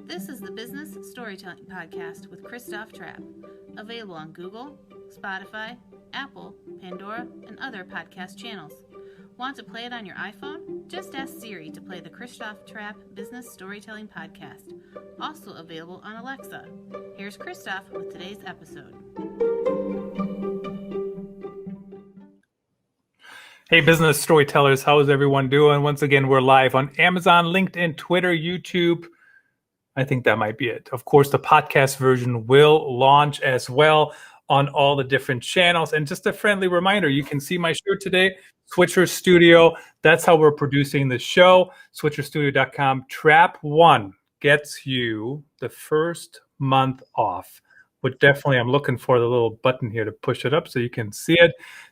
This is the Business Storytelling Podcast with Christoph Trappe, available on Google, Spotify, Apple, Pandora, and other podcast channels. Want to play it on your iPhone? Just ask Siri to play the Christoph Trappe Business Storytelling Podcast, also available on Alexa. Here's Christoph with today's episode. Hey, business storytellers, how is everyone doing? Once again, we're live on Amazon, LinkedIn, Twitter, YouTube. I think that might be it. Of course, the podcast version will launch as well on all the different channels. And just a friendly reminder, you can see my shirt today, Switcher Studio. That's how we're producing the show. SwitcherStudio.com. Trap 1 gets you the first month off. But definitely, I'm looking for the little button here to push it up so you can see it.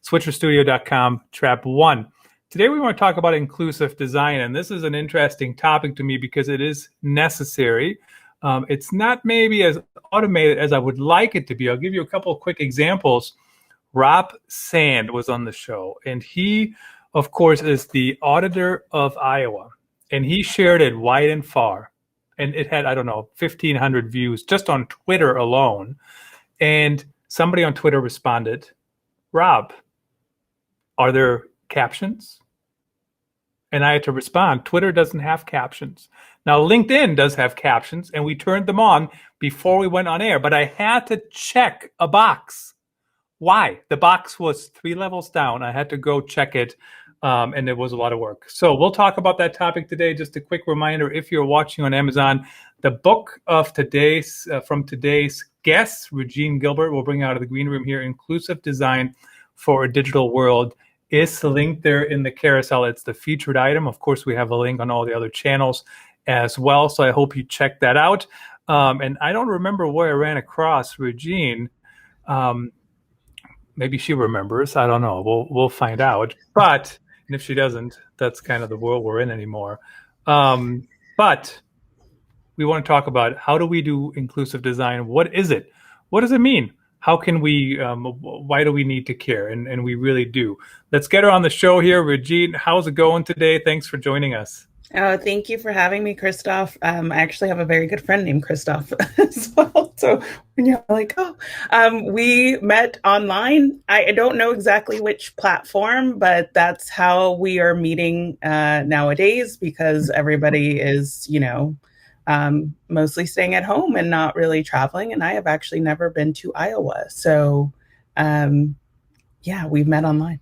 SwitcherStudio.com, Trap 1. Today, we want to talk about inclusive design, and this is an interesting topic to me because it is necessary. It's not maybe as automated as I would like it to be. I'll give you a couple of quick examples. Rob Sand was on the show, and he, of course, is the auditor of Iowa, and he shared it wide and far. And it had, 1,500 views just on Twitter alone. And somebody on Twitter responded, Rob, are there captions? And I had to respond, Twitter doesn't have captions. Now, LinkedIn does have captions, and we turned them on before we went on air, but I had to check a box. Why? The box was 3 levels down. I had to go check it, and it was a lot of work. So we'll talk about that topic today. Just a quick reminder, if you're watching on Amazon, the book of today's from today's guest, Regine Gilbert, we'll bring out of the green room here, Inclusive Design for a Digital World, is linked there in the carousel. It's the featured item. Of course, we have a link on all the other channels as well. So I hope you check that out. And I don't remember where I ran across Regine. Maybe she remembers. I don't know. We'll find out. But and if she doesn't, that's kind of the world we're in anymore. But we want to talk about how do we do inclusive design? What is it? What does it mean? How can we, why do we need to care? And we really do. Let's get her on the show here. Regine, how's it going today? Thanks for joining us. Oh, thank you for having me, Christoph. I actually have a very good friend named Christoph as well. So when you're like, we met online. I don't know exactly which platform, but that's how we are meeting nowadays because everybody is, mostly staying at home and not really traveling. And I have actually never been to Iowa. So, we've met online.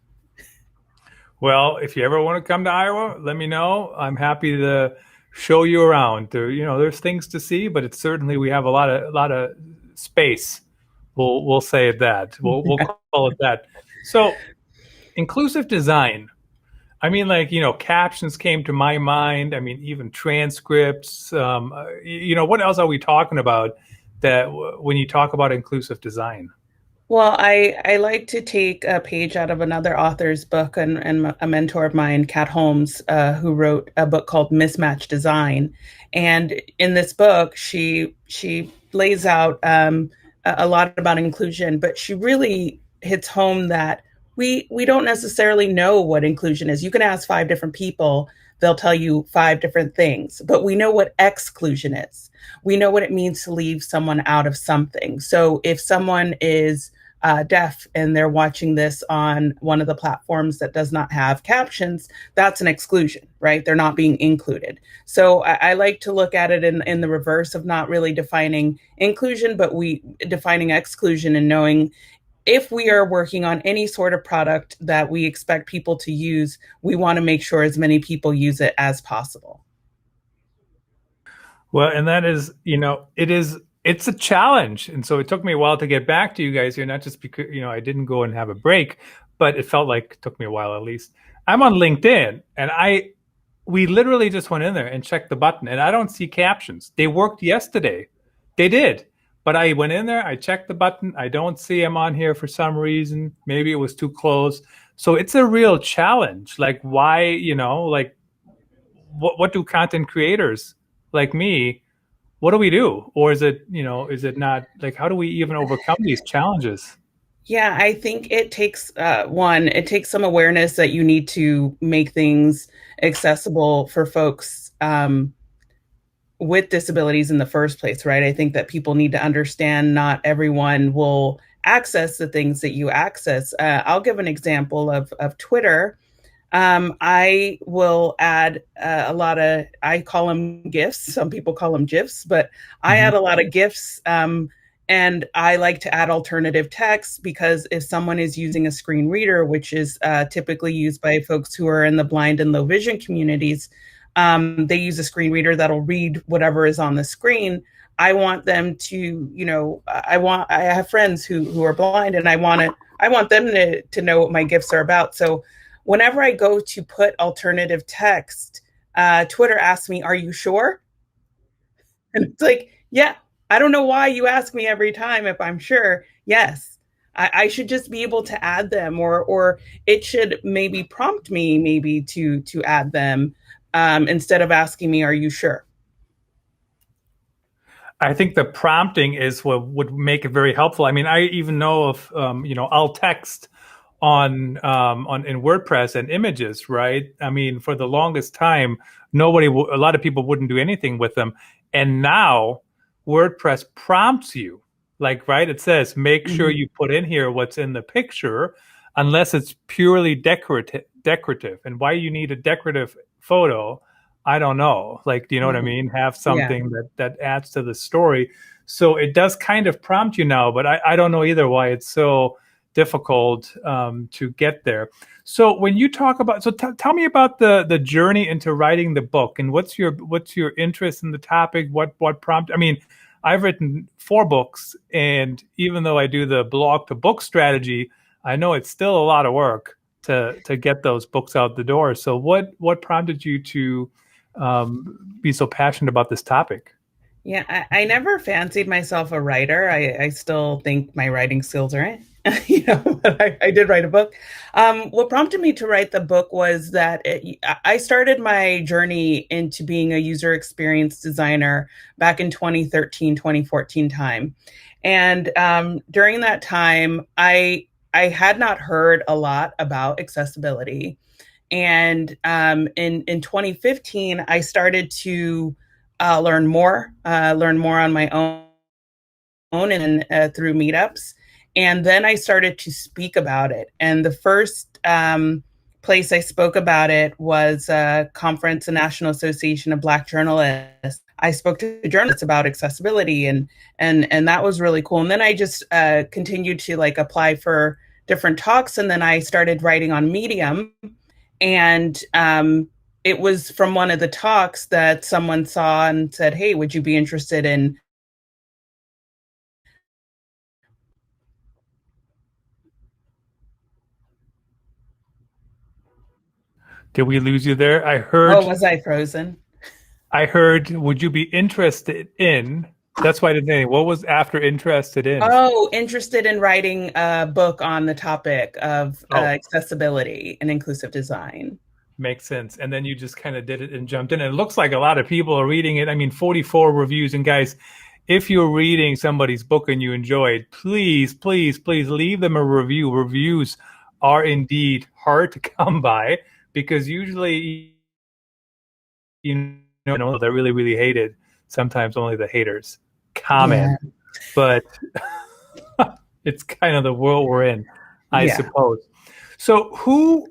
Well, if you ever want to come to Iowa, let me know. I'm happy to show you around. There's things to see, but it's certainly we have a lot of space. We'll say that. We'll call it that. So, inclusive design. I mean, captions came to my mind. I mean, even transcripts. What else are we talking about that when you talk about inclusive design? Well, I like to take a page out of another author's book and a mentor of mine, Kat Holmes, who wrote a book called Mismatch Design. And in this book, she lays out a lot about inclusion, but she really hits home that we don't necessarily know what inclusion is. You can ask 5 different people, they'll tell you 5 different things, but we know what exclusion is. We know what it means to leave someone out of something. So if someone is deaf and they're watching this on one of the platforms that does not have captions, that's an exclusion, right? They're not being included. So I like to look at it in the reverse of not really defining inclusion, but defining exclusion and knowing if we are working on any sort of product that we expect people to use, we want to make sure as many people use it as possible. Well, and that is, it's a challenge. And so it took me a while to get back to you guys here, not just because, I didn't go and have a break, but it felt like it took me a while at least. I'm on LinkedIn and we literally just went in there and checked the button and I don't see captions. They worked yesterday. They did. But I went in there, I checked the button. I don't see them on here for some reason. Maybe it was too close. So it's a real challenge. Like why, what do content creators like me, what do we do? Or is it not, how do we even overcome these challenges? Yeah, I think it takes it takes some awareness that you need to make things accessible for folks with disabilities in the first place, right? I think that people need to understand not everyone will access the things that you access. I'll give an example of Twitter. I will add a lot of, I call them GIFs. Some people call them GIFs, but I add a lot of GIFs. And I like to add alternative text because if someone is using a screen reader, which is typically used by folks who are in the blind and low vision communities, they use a screen reader that'll read whatever is on the screen. I want them to, I have friends who are blind, and I want them to know what my gifts are about. So whenever I go to put alternative text, Twitter asks me, "Are you sure?" And it's like, yeah, I don't know why you ask me every time if I'm sure. Yes, I should just be able to add them, or it should maybe prompt me maybe to add them instead of asking me, "Are you sure?" I think the prompting is what would make it very helpful. I mean, I even know of alt text on in WordPress and images, right? I mean, for the longest time, a lot of people wouldn't do anything with them, and now WordPress prompts you, like, right? It says, make sure you put in here what's in the picture, unless it's purely decorative. And why you need a decorative photo, I don't know. Like, do you know what I mean? Have something that adds to the story. So it does kind of prompt you now, but I don't know either why it's so difficult to get there. So when you talk about, tell me about the journey into writing the book, and what's your interest in the topic? What prompt? I mean, I've written 4 books, and even though I do the blog to book strategy, I know it's still a lot of work to get those books out the door. So what prompted you to be so passionate about this topic? Yeah, I never fancied myself a writer. I still think my writing skills aren't. But I did write a book. What prompted me to write the book was that I started my journey into being a user experience designer back in 2013, 2014 time. And during that time, I had not heard a lot about accessibility. And in 2015, I started to learn more on my own and through meetups. And then I started to speak about it. And the first place I spoke about it was a conference, the National Association of Black Journalists. I spoke to journalists about accessibility, and that was really cool. And then I just continued to apply for different talks. And then I started writing on Medium. And it was from one of the talks that someone saw and said, "Hey, would you be interested in..." Did we lose you there? I heard. Oh, was I frozen? I heard, would you be interested in? That's why I didn't know. What was after interested in? Oh, interested in writing a book on the topic of accessibility and inclusive design. Makes sense. And then you just kind of did it and jumped in. And it looks like a lot of people are reading it. I mean, 44 reviews. And guys, if you're reading somebody's book and you enjoy it, please, please, please leave them a review. Reviews are indeed hard to come by, because usually, they're really, really hated. Sometimes only the haters comment. Yeah. But it's kind of the world we're in, I suppose. So who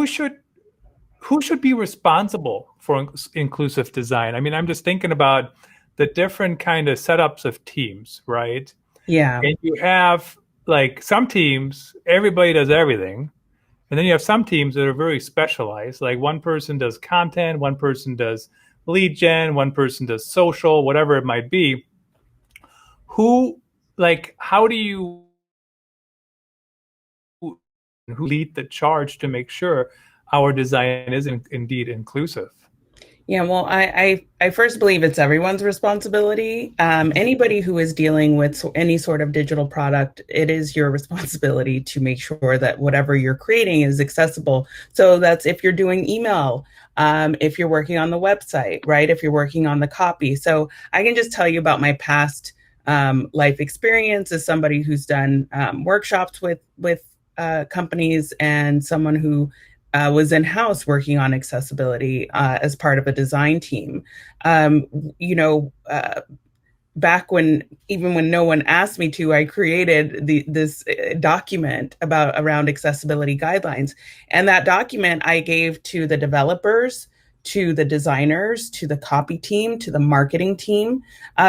should be responsible for inclusive design? I mean, I'm just thinking about the different kind of setups of teams, right? Yeah. And you have some teams, everybody does everything. And then you have some teams that are very specialized. Like one person does content, one person does lead gen, one person does social, whatever it might be. How do you lead the charge to make sure our design is indeed inclusive? Yeah, well, I first believe it's everyone's responsibility. Anybody who is dealing with any sort of digital product, it is your responsibility to make sure that whatever you're creating is accessible. So that's if you're doing email, if you're working on the website, right? If you're working on the copy. So I can just tell you about my past life experience as somebody who's done workshops with companies, and someone who was in-house working on accessibility as part of a design team. Um, you know, back when no one asked me to, I created this document around accessibility guidelines, and that document I gave to the developers, to the designers, to the copy team, to the marketing team,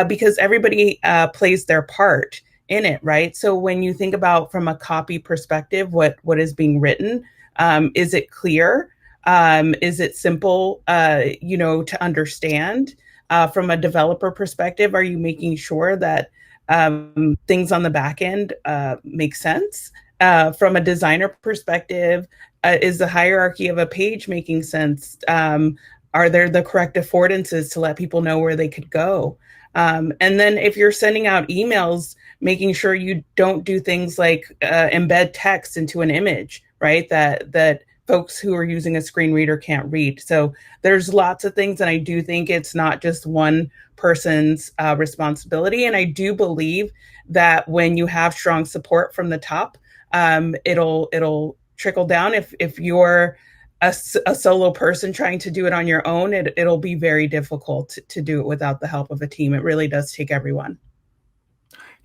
because everybody plays their part in it, right? So when you think about from a copy perspective, what is being written, is it clear? Is it simple, to understand? From a developer perspective, are you making sure that things on the back end make sense? From a designer perspective, is the hierarchy of a page making sense? Are there the correct affordances to let people know where they could go? And then if you're sending out emails, making sure you don't do things like embed text into an image, right? That folks who are using a screen reader can't read. So there's lots of things, and I do think it's not just one person's responsibility. And I do believe that when you have strong support from the top, it'll trickle down. If you're a solo person trying to do it on your own, it'll be very difficult to do it without the help of a team. It really does take everyone.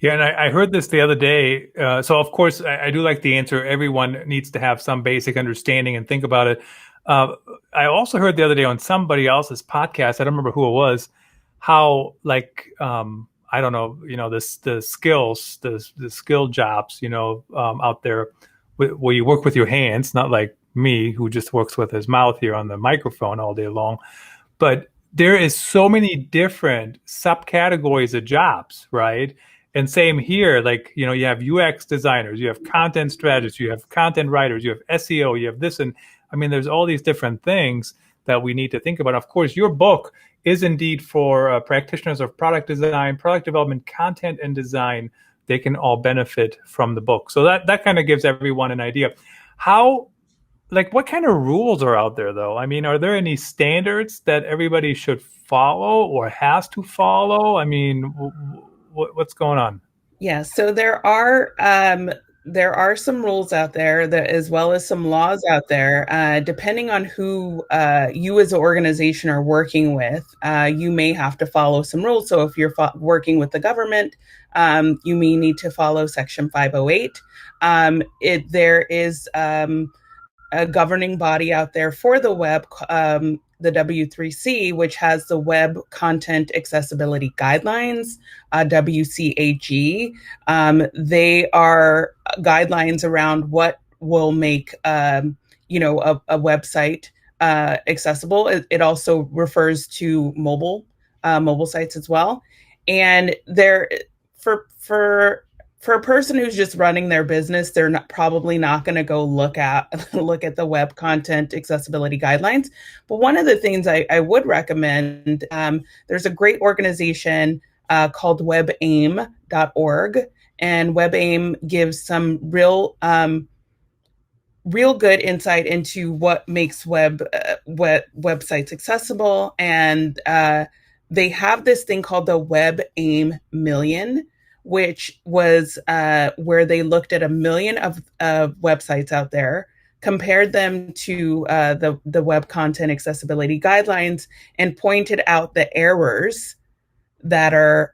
Yeah, and I heard this the other day. So, of course, I do like the answer. Everyone needs to have some basic understanding and think about it. I also heard the other day on somebody else's podcast, I don't remember who it was, how, I don't know, the skills, the skill jobs, out there where you work with your hands, not like me, who just works with his mouth here on the microphone all day long. But there is so many different subcategories of jobs, right? And same here, you have UX designers, you have content strategists, you have content writers, you have SEO, you have this. And I mean, there's all these different things that we need to think about. Of course, your book is indeed for practitioners of product design, product development, content, and design. They can all benefit from the book. So that kind of gives everyone an idea. What kind of rules are out there, though? I mean, are there any standards that everybody should follow or has to follow? I mean, what's going on? Yeah, so there are some rules out there, as well as some laws out there. Depending on who you as an organization are working with, you may have to follow some rules. So if you're working with the government, you may need to follow Section 508. There is a governing body out there for the web, the W3C, which has the Web Content Accessibility Guidelines, WCAG. They are guidelines around what will make, a website accessible. It also refers to mobile sites as well. And for a person who's just running their business, they're probably not going to go look at the Web Content Accessibility Guidelines. But one of the things I would recommend, there's a great organization called webaim.org, and WebAIM gives some real good insight into what makes websites accessible. And they have this thing called the WebAIM Million, which was where they looked at 1 million of websites out there, compared them to the Web Content Accessibility Guidelines, and pointed out the errors that are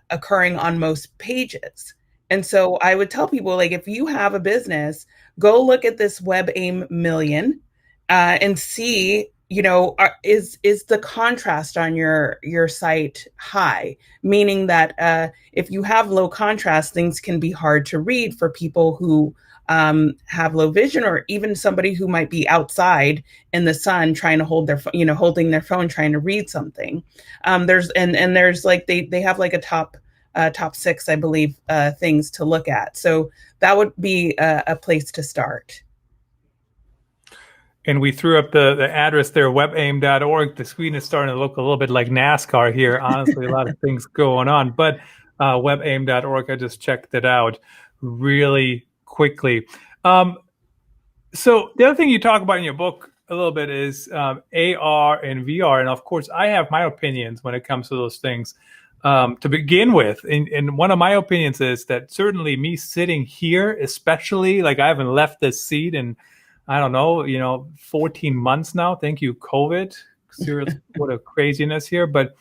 occurring on most pages. And so I would tell people, if you have a business, go look at this WebAIM Million and see, is the contrast on your site high? Meaning that if you have low contrast, things can be hard to read for people who have low vision, or even somebody who might be outside in the sun trying to holding their phone, trying to read something. There's they have a top 6, I believe, things to look at. So that would be a place to start. And we threw up the address there, webaim.org. The screen is starting to look a little bit like NASCAR here. Honestly, a lot of things going on. But webaim.org, I just checked it out really quickly. So the other thing you talk about in your book a little bit is AR and VR. And of course, I have my opinions when it comes to those things. To begin with, and one of my opinions is that certainly me sitting here, especially, I haven't left this seat in I don't know, 14 months now. Thank you, COVID. Seriously, what a craziness here. But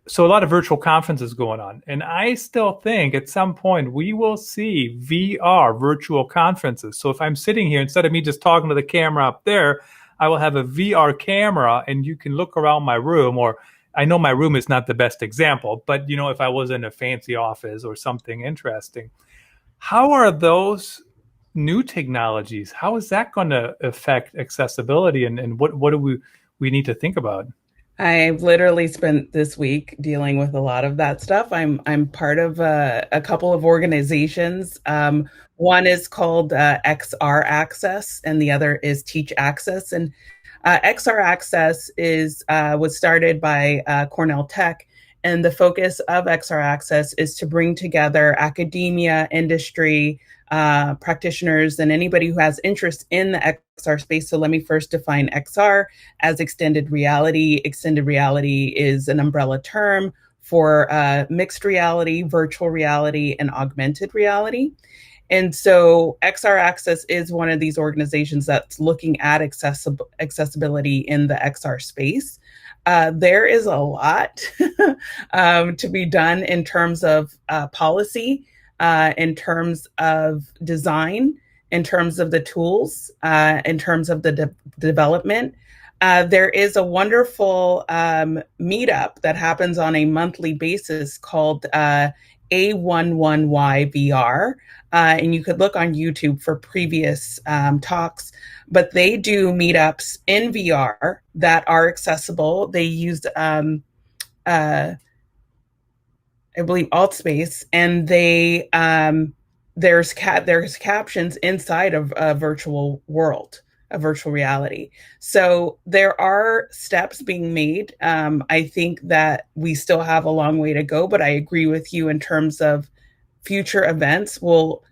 so a lot of virtual conferences going on. And I still think at some point we will see VR virtual conferences. So if I'm sitting here, instead of me just talking to the camera up there, I will have a VR camera and you can look around my room. Or I know my room is not the best example, but if I was in a fancy office or something interesting, how are those new technologies, how is that going to affect accessibility, and what do we need to think about? I've literally spent this week dealing with a lot of that stuff. I'm part of a couple of organizations. One is called XR Access, and the other is Teach Access. And XR Access was started by Cornell Tech, and the focus of XR Access is to bring together academia, industry, practitioners, and anybody who has interest in the XR space. So let me first define XR as extended reality. Extended reality is an umbrella term for mixed reality, virtual reality, and augmented reality. And so XR Access is one of these organizations that's looking at accessibility in the XR space. There is a lot to be done in terms of policy, in terms of design, in terms of the tools, in terms of the development. There is a wonderful meetup that happens on a monthly basis called A11Y VR. And you could look on YouTube for previous talks, but they do meetups in VR that are accessible. They used I believe Altspace, and there's captions inside of a virtual world, a virtual reality. So there are steps being made. I think that we still have a long way to go, but I agree with you in terms of future events will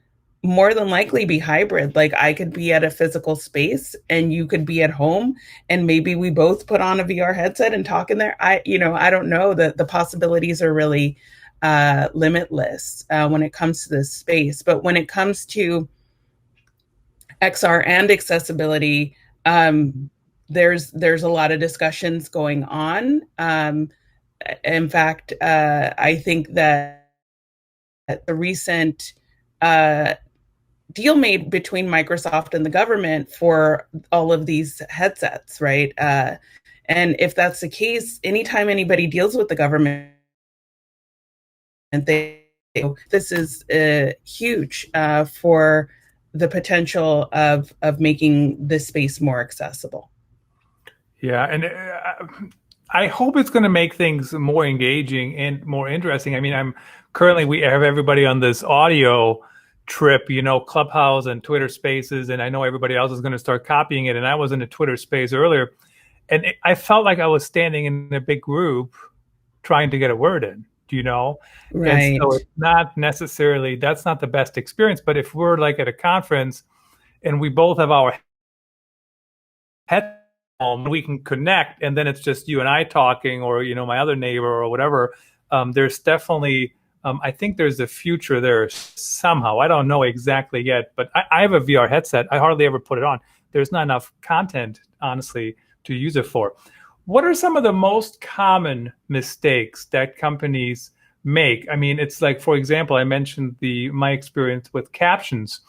more than likely be hybrid. Like I could be at a physical space and you could be at home, and maybe we both put on a VR headset and talk in there. I don't know, that the possibilities are really limitless when it comes to this space. But when it comes to XR and accessibility, there's a lot of discussions going on. In fact, I think that the recent deal made between Microsoft and the government for all of these headsets, right? And if that's the case, anytime anybody deals with the government, and this is huge for the potential of making this space more accessible. Yeah, and I hope it's going to make things more engaging and more interesting. I mean, we have everybody on this audio trip, Clubhouse and Twitter Spaces, and I know everybody else is going to start copying it. And I was in a Twitter space earlier, and I felt like I was standing in a big group trying to get a word in. Right. And so it's not necessarily, that's not the best experience. But if we're like at a conference and we both have our head on, we can connect, and then it's just you and I talking, or my other neighbor or whatever. There's definitely I think there's a future there somehow. I don't know exactly yet, but I have a VR headset. I hardly ever put it on. There's not enough content, honestly, to use it for. What are some of the most common mistakes that companies make? I mean, it's like, for example, I mentioned my experience with captions.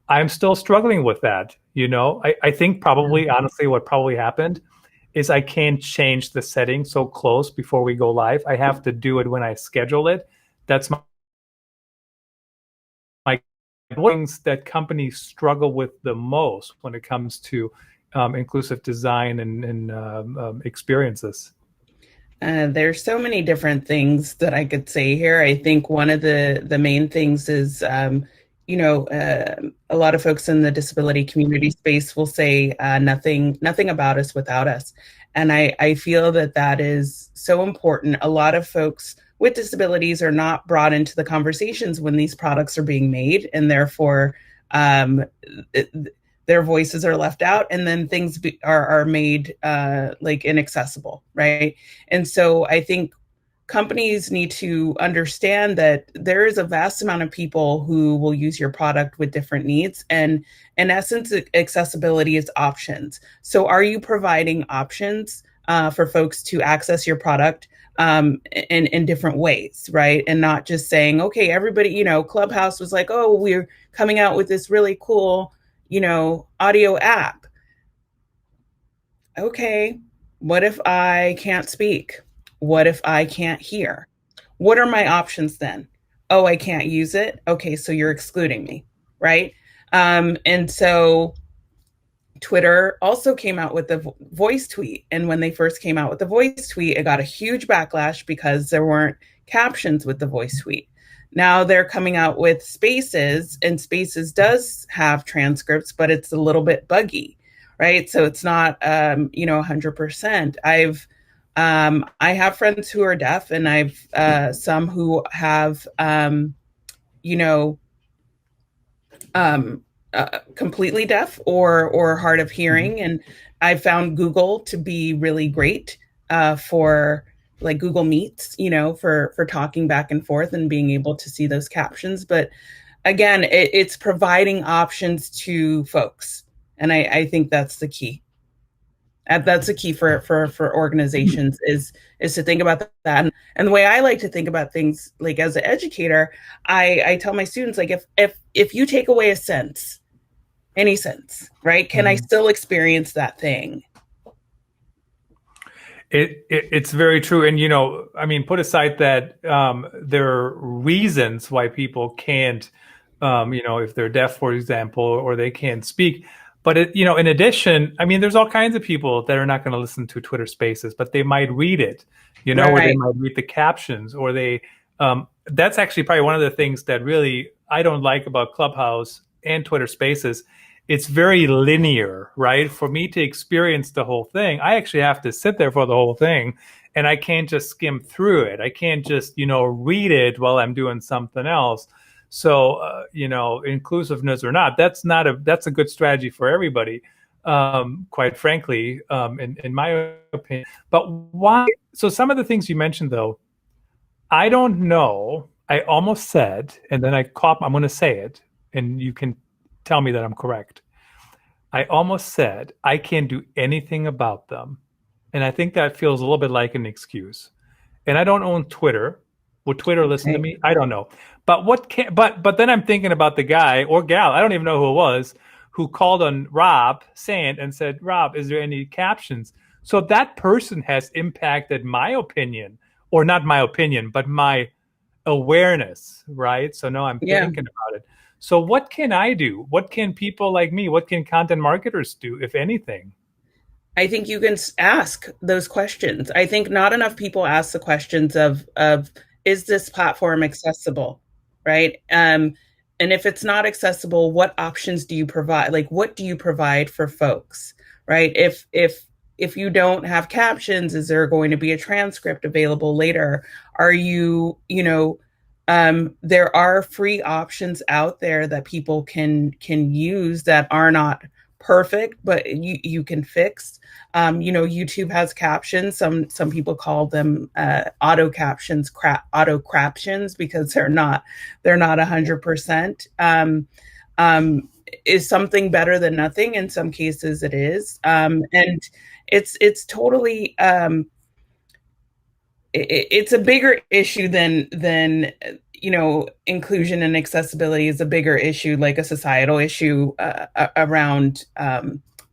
I'm still struggling with that. I think probably, honestly, what probably happened is I can't change the settings so close before we go live. I have to do it when I schedule it. That's my things that companies struggle with the most when it comes to inclusive design and experiences. There's so many different things that I could say here. I think one of the main things is, a lot of folks in the disability community space will say nothing about us without us. And I feel that is so important. A lot of folks with disabilities are not brought into the conversations when these products are being made, and therefore their voices are left out, and then things are made like inaccessible, right? And so I think companies need to understand that there is a vast amount of people who will use your product with different needs. And in essence, accessibility is options. So are you providing options for folks to access your product in different ways, right? And not just saying, okay, everybody, Clubhouse was like, oh, we're coming out with this really cool, audio app. Okay, what if I can't speak? What if I can't hear? What are my options then? Oh, I can't use it. Okay, so you're excluding me, right? And so Twitter also came out with the voice tweet. And when they first came out with the voice tweet, it got a huge backlash because there weren't captions with the voice tweet. Now they're coming out with Spaces, and Spaces does have transcripts, but it's a little bit buggy, right? So it's not, 100%. I have friends who are deaf, and I've some who have, completely deaf or hard of hearing. And I found Google to be really great for like Google Meets, for talking back and forth and being able to see those captions. But again, it's providing options to folks. And I think that's the key. That's the key for organizations is to think about that. And the way I like to think about things, like as an educator, I tell my students, like, if you take away a sense, any sense, right? Can I still experience that thing? It's very true. And, put aside that there are reasons why people can't, if they're deaf, for example, or they can't speak. But, in addition, there's all kinds of people that are not going to listen to Twitter Spaces, but they might read it, or they might read the captions, or that's actually probably one of the things that really I don't like about Clubhouse and Twitter Spaces. It's very linear, right? For me to experience the whole thing, I actually have to sit there for the whole thing, and I can't just skim through it. I can't just, read it while I'm doing something else. So, inclusiveness or not, that's a good strategy for everybody, quite frankly, in my opinion. But why? So some of the things you mentioned, though, I don't know. I almost said, and then I'm going to say it, and you can tell me that I'm correct. I almost said I can't do anything about them. And I think that feels a little bit like an excuse. And I don't own Twitter. Would Twitter listen to me? I don't know. But but then I'm thinking about the guy or gal, I don't even know who it was, who called on Rob Sand and said, Rob, is there any captions? So that person has impacted my opinion, or not my opinion, but my awareness, right? So now I'm thinking about it. So what can I do? What can people like me, what can content marketers do, if anything? I think you can ask those questions. I think not enough people ask the questions of is this platform accessible, right? And if it's not accessible, what options do you provide? Like, what do you provide for folks, right? If you don't have captions, is there going to be a transcript available later? Are you, there are free options out there that people can use that are not perfect, but you can fix. YouTube has captions. Some people call them auto captions, auto craptions, because they're not 100%. Is something better than nothing? In some cases, it is, and it's totally. It's a bigger issue than inclusion and accessibility is a bigger issue, like a societal issue around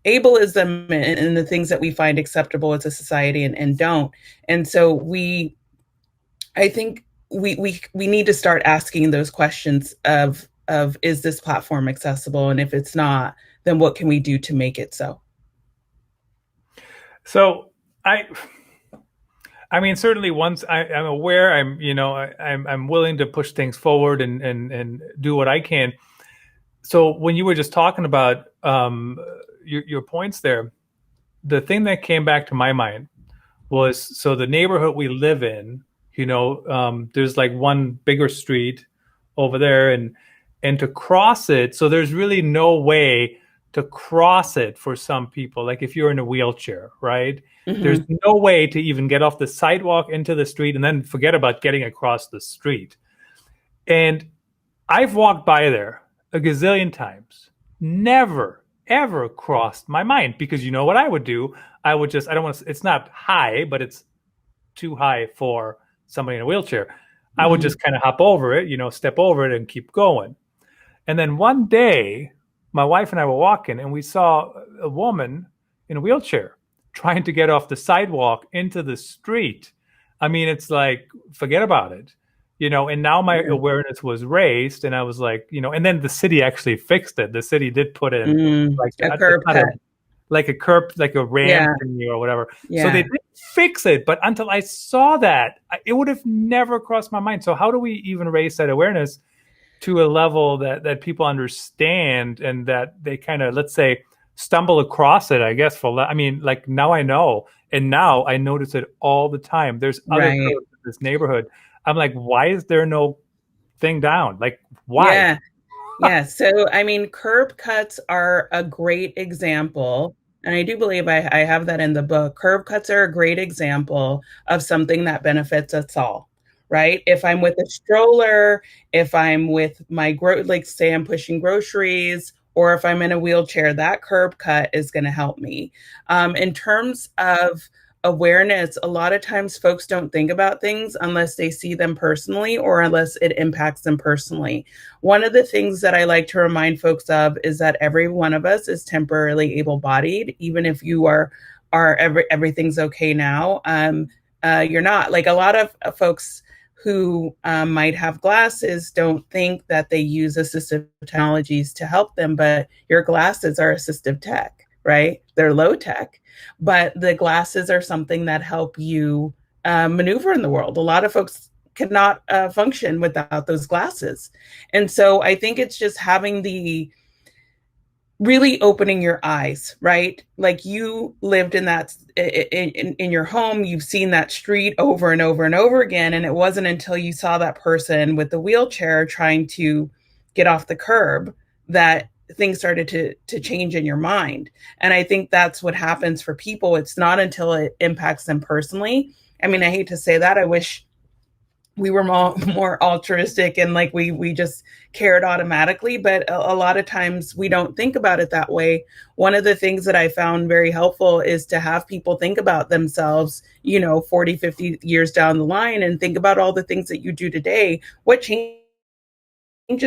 ableism and the things that we find acceptable as a society and don't. And so I think we need to start asking those questions of is this platform accessible? And if it's not, then what can we do to make it so? So certainly once I'm aware, I'm willing to push things forward and do what I can. So when you were just talking about your points there, the thing that came back to my mind was, so the neighborhood we live in, there's like one bigger street over there, and to cross it, so there's really no way to cross it for some people. Like if you're in a wheelchair, right? There's Mm-hmm. no way to even get off the sidewalk into the street and then forget about getting across the street. And I've walked by there a gazillion times, never, ever crossed my mind, because you know what I would do? I would just, I don't want to, it's not high, but it's too high for somebody in a wheelchair. I would Mm-hmm. just kind of hop over it, step over it and keep going. And then one day, my wife and I were walking and we saw a woman in a wheelchair trying to get off the sidewalk into the street. I mean, it's like, forget about it. And now my Yeah. awareness was raised, and I was like, and then the city actually fixed it. The city did put in like A curb not cut. like a curb, like a ramp Yeah. thingy or whatever. So Yeah. they did fix it, but until I saw that, it would have never crossed my mind. So how do we even raise that awareness to a level that people understand, and that they kind of, let's say, stumble across it, I guess, I mean, like, now I know, and now I notice it all the time. There's other Right. curbs in this neighborhood. I'm like, why is there no thing down? Like, why? Yeah. Yeah. So, I mean, curb cuts are a great example. And I do believe I have that in the book. Curb cuts are a great example of something that benefits us all, right? If I'm with a stroller, if I'm with like say I'm pushing groceries, or if I'm in a wheelchair, that curb cut is going to help me. In terms of awareness, a lot of times folks don't think about things unless they see them personally or unless it impacts them personally. One of the things that I like to remind folks of is that every one of us is temporarily able-bodied, even if you are everything's okay now. You're not. Like a lot of folks who might have glasses don't think that they use assistive technologies to help them, but your glasses are assistive tech, right? They're low tech, but the glasses are something that help you maneuver in the world. A lot of folks cannot function without those glasses. And so I think it's just having really opening your eyes, right? Like you lived in that in your home, you've seen that street over and over and over again, and it wasn't until you saw that person with the wheelchair trying to get off the curb that things started to change in your mind. And I think that's what happens for people. It's not until it impacts them personally. I mean, I hate to say that. I wish we were more altruistic and like we just cared automatically, but a lot of times we don't think about it that way. One of the things that I found very helpful is to have people think about themselves 40, 50 years down the line, and think about all the things that you do today. What changes?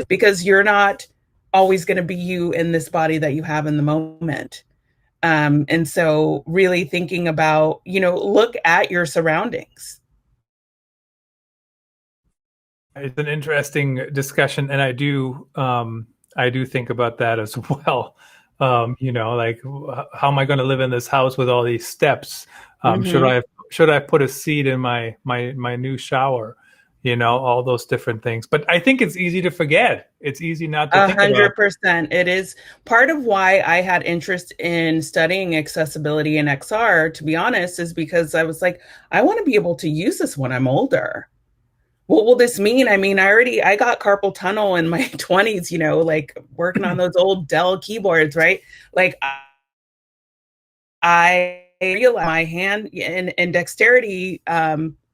Because you're not always going to be you in this body that you have in the moment. And so really thinking about, look at your surroundings. It's an interesting discussion, and I do think about that as well. Like, how am I going to live in this house with all these steps? Should I put a seat in my new shower? All those different things. But I think it's easy to forget. It's easy not to think about. 100%. It is part of why I had interest in studying accessibility in XR, to be honest, is because I was like, I want to be able to use this when I'm older. What will this mean? I mean, I got carpal tunnel in my 20s, like working on those old Dell keyboards, right? Like I realize my hand and dexterity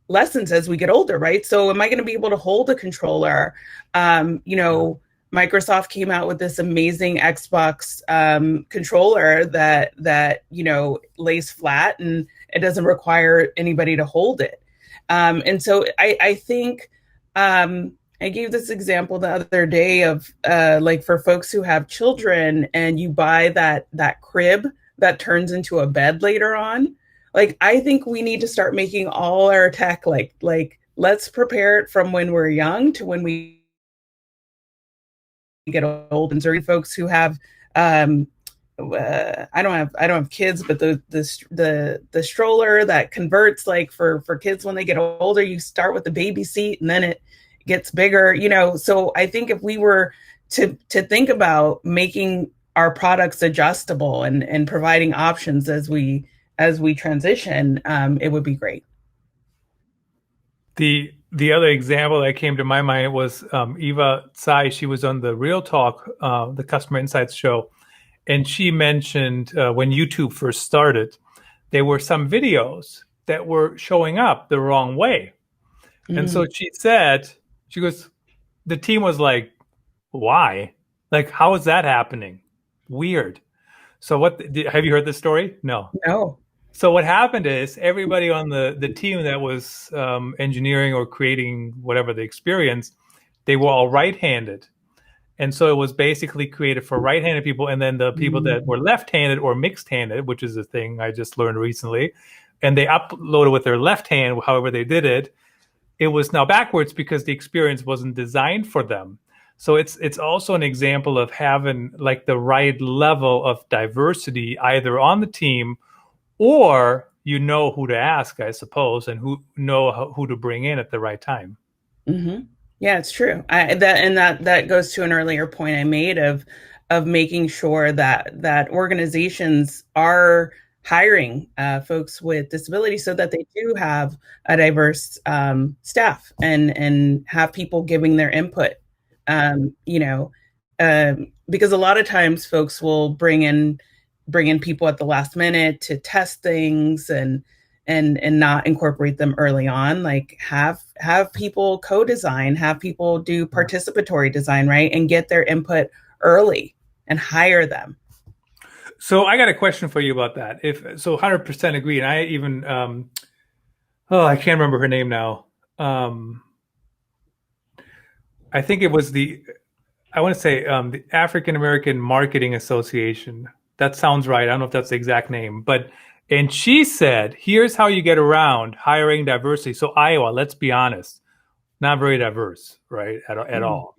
lessons as we get older, right? So am I going to be able to hold a controller? Microsoft came out with this amazing Xbox controller that lays flat and it doesn't require anybody to hold it. And so I think I gave this example the other day of like for folks who have children and you buy that crib that turns into a bed later on. Like, I think we need to start making all our tech like let's prepare it from when we're young to when we get old. And so folks who have I don't have kids, but the stroller that converts, like for kids when they get older, you start with the baby seat and then it gets bigger, So I think if we were to think about making our products adjustable and providing options as we transition, it would be great. The other example that came to my mind was Eva Tsai. She was on the Real Talk, the Customer Insights show. and she mentioned when YouTube first started, there were some videos that were showing up the wrong way. And so she said, she goes, the team was like, why? Like, how is that happening? Weird. So have you heard this story? No. No. So what happened is everybody on the team that was engineering or creating whatever the experience, they were all right-handed. And so it was basically created for right-handed people. And then the people that were left-handed or mixed-handed, which is a thing I just learned recently, and they uploaded with their left hand, however they did it, it was now backwards because the experience wasn't designed for them. So it's also an example of having like the right level of diversity either on the team, or you know who to ask, I suppose, and who to bring in at the right time. Mm-hmm. Yeah, it's true. That goes to an earlier point I made of making sure that organizations are hiring folks with disabilities so that they do have a diverse staff and have people giving their input. Because a lot of times folks will bring in people at the last minute to test things and not incorporate them early on. Like have people co-design, have people do participatory design, right? And get their input early and hire them. So I got a question for you about that. 100% agree. And I even, I can't remember her name now. I think it was the African American Marketing Association. That sounds right. I don't know if that's the exact name, and she said, here's how you get around hiring diversity. So Iowa, let's be honest, not very diverse, right? At all.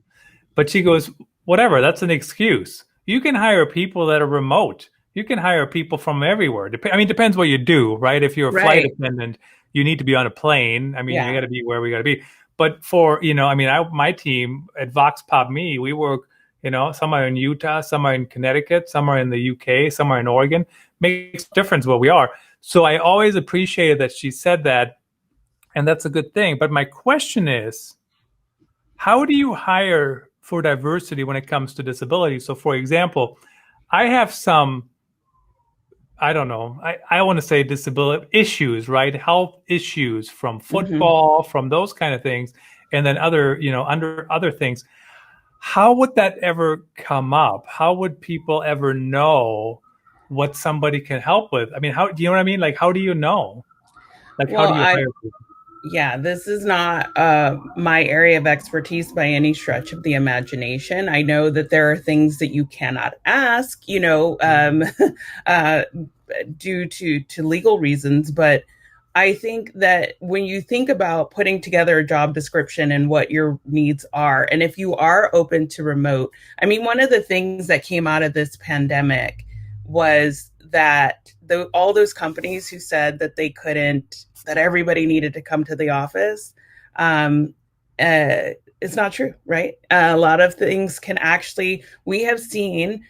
But she goes, whatever, that's an excuse. You can hire people that are remote. You can hire people from everywhere. Depends what you do, right? If you're a flight attendant, you need to be on a plane. You got to be where we got to be. But for, my team at Vox Pop Me, we work, somewhere in Utah, somewhere in Connecticut, somewhere in the UK, somewhere in Oregon. Makes a difference where we are. So I always appreciated that she said that, and that's a good thing. But my question is, how do you hire for diversity when it comes to disability? So for example, I have some, I don't know, I want to say disability issues, right? Health issues from football, from those kind of things, and then other things. How would that ever come up? How would people ever know what somebody can help with? How do you know what I mean? Like, how do you know? Like, how do you hire people? Yeah, this is not my area of expertise by any stretch of the imagination. I know that there are things that you cannot ask, due to legal reasons. But I think that when you think about putting together a job description and what your needs are, and if you are open to remote, one of the things that came out of this pandemic was that all those companies who said that they couldn't, that everybody needed to come to the office, it's not true, right? A lot of things can actually, we have seen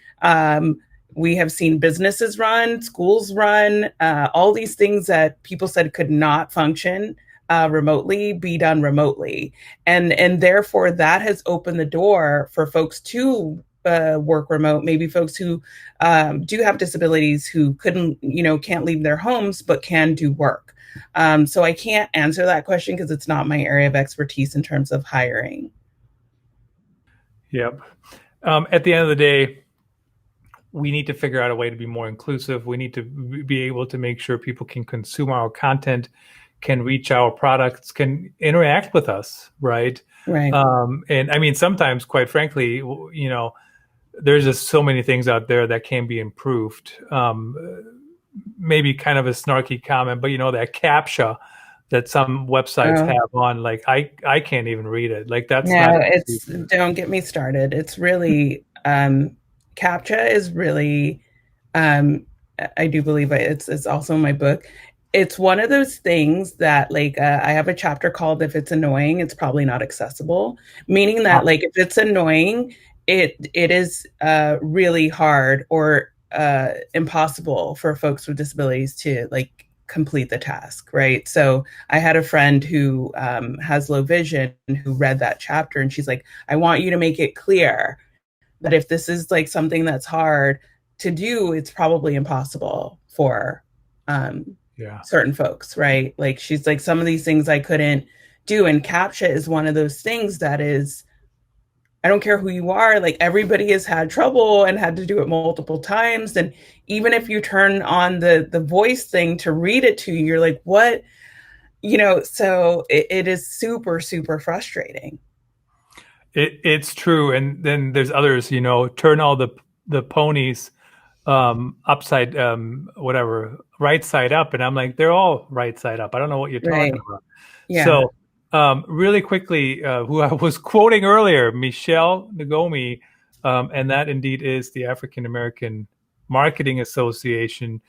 businesses run, schools run, all these things that people said could not function remotely, be done remotely. And therefore that has opened the door for folks to work remote, maybe folks who do have disabilities who can't leave their homes, but can do work. So I can't answer that question because it's not my area of expertise in terms of hiring. Yep. At the end of the day, we need to figure out a way to be more inclusive. We need to be able to make sure people can consume our content, can reach our products, can interact with us, right? Right. And sometimes, quite frankly, there's just so many things out there that can be improved. Maybe kind of a snarky comment, but that CAPTCHA that some websites have on, like, I can't even read it. Like, that's don't get me started. It's really CAPTCHA is really I do believe it's also in my book. It's one of those things that, like, I have a chapter called "If It's Annoying, It's Probably Not Accessible," meaning that, like, if it's annoying, it is really hard or impossible for folks with disabilities to, like, complete the task, right? So I had a friend who has low vision who read that chapter, and she's like, I want you to make it clear that if this is, like, something that's hard, to do, it's probably impossible for certain folks, right? Like she's like, some of these things I couldn't do. And CAPTCHA is one of those things that is, I don't care who you are, like everybody has had trouble and had to do it multiple times. And even if you turn on the voice thing to read it to you, you're like, what? So it is super, super frustrating. It's true. And then there's others, turn all the ponies upside, right side up. And I'm like, they're all right side up. I don't know what you're talking about. Yeah. So really quickly, who I was quoting earlier, Michelle Nagomi, and that indeed is the African American Marketing Association.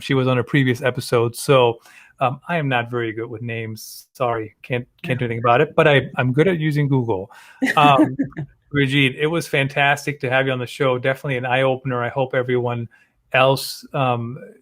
She was on a previous episode. So I am not very good with names. Sorry, can't do anything about it. But I'm good at using Google. Regine, it was fantastic to have you on the show. Definitely an eye opener. I hope everyone else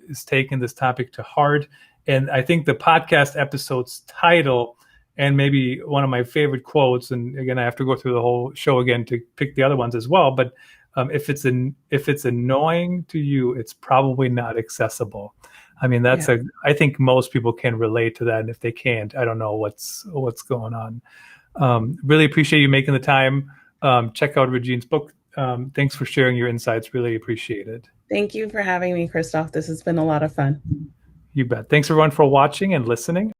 is taking this topic to heart. And I think the podcast episode's title, and maybe one of my favorite quotes, and again, I have to go through the whole show again to pick the other ones as well. But if it's annoying to you, it's probably not accessible. I mean, I think most people can relate to that. And if they can't, I don't know what's going on. Really appreciate you making the time. Check out Regine's book. Thanks for sharing your insights. Really appreciate it. Thank you for having me, Christoph. This has been a lot of fun. You bet. Thanks everyone for watching and listening.